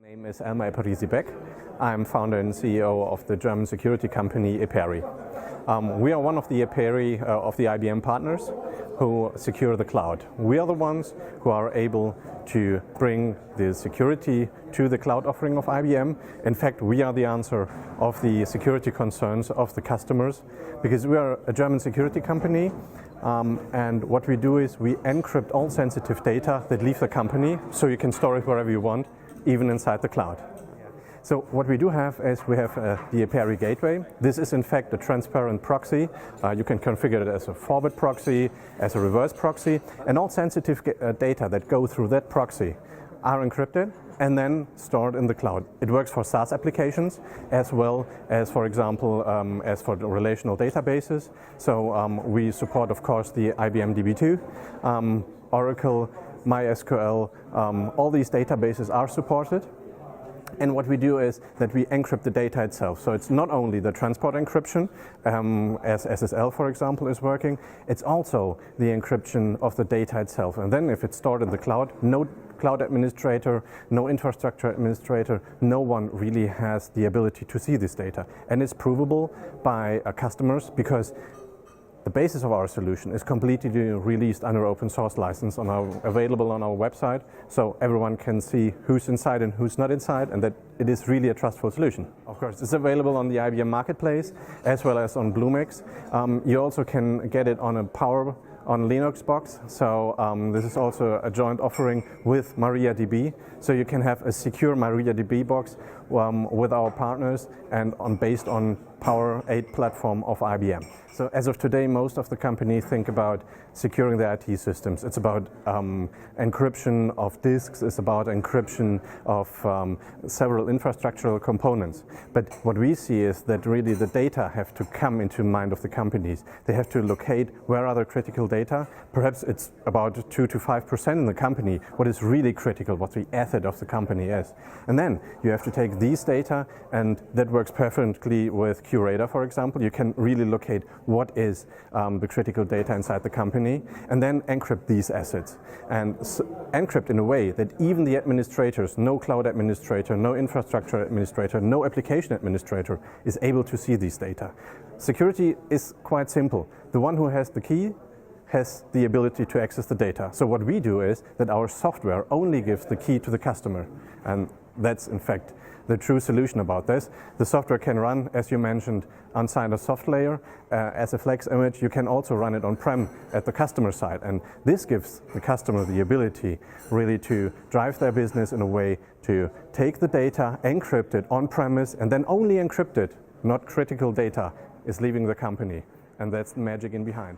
My name is Elmar Eperiesi Beck. I'm founder and CEO of the German security company Eperi. We are one of the Eperi of the IBM partners who secure the cloud. We are the ones who are able to bring the security to the cloud offering of IBM. In fact, we are the answer of the security concerns of the customers because we are a German security company. And what we do is we encrypt all sensitive data that leave the company so you can store it wherever you want, even inside the cloud. So what we do have is we have the Eperi gateway. This is in fact a transparent proxy. You can configure it as a forward proxy, as a reverse proxy, and all sensitive data that go through that proxy are encrypted and then stored in the cloud. It works for SaaS applications as well as, for example, as for the relational databases. So we support, of course, the IBM DB2, Oracle, MySQL, all these databases are supported. And what we do is that we encrypt the data itself. So it's not only the transport encryption, as SSL, for example, is working, it's also the encryption of the data itself. And then if it's stored in the cloud, no cloud administrator, no infrastructure administrator, no one really has the ability to see this data. And it's provable by customers because the basis of our solution is completely released under open source license available on our website, so everyone can see who's inside and who's not inside, and that it is really a trustful solution. Of course, it's available on the IBM Marketplace as well as on Bluemix. You also can get it on on Linux box, so this is also a joint offering with MariaDB, so you can have a secure MariaDB box with our partners and based on Power 8 platform of IBM. So as of today, most of the companies think about securing their IT systems. It's about encryption of disks, it's about encryption of several infrastructural components. But what we see is that really the data have to come into mind of the companies. They have to locate where are the critical data. Perhaps it's about 2 to 5% in the company, what is really critical, what the asset of the company is. And then you have to take these data, and that works perfectly with QRadar, for example. You can really locate what is the critical data inside the company, and then encrypt these assets. And encrypt in a way that even the administrators, no cloud administrator, no infrastructure administrator, no application administrator is able to see these data. Security is quite simple. The one who has the key has the ability to access the data. So what we do is that our software only gives the key to the customer, and that's in fact the true solution about this. The software can run, as you mentioned, inside a soft layer as a flex image. You can also run it on-prem at the customer side, and this gives the customer the ability really to drive their business in a way to take the data, encrypt it on-premise, and then only encrypted, not critical data, is leaving the company, and that's the magic in behind.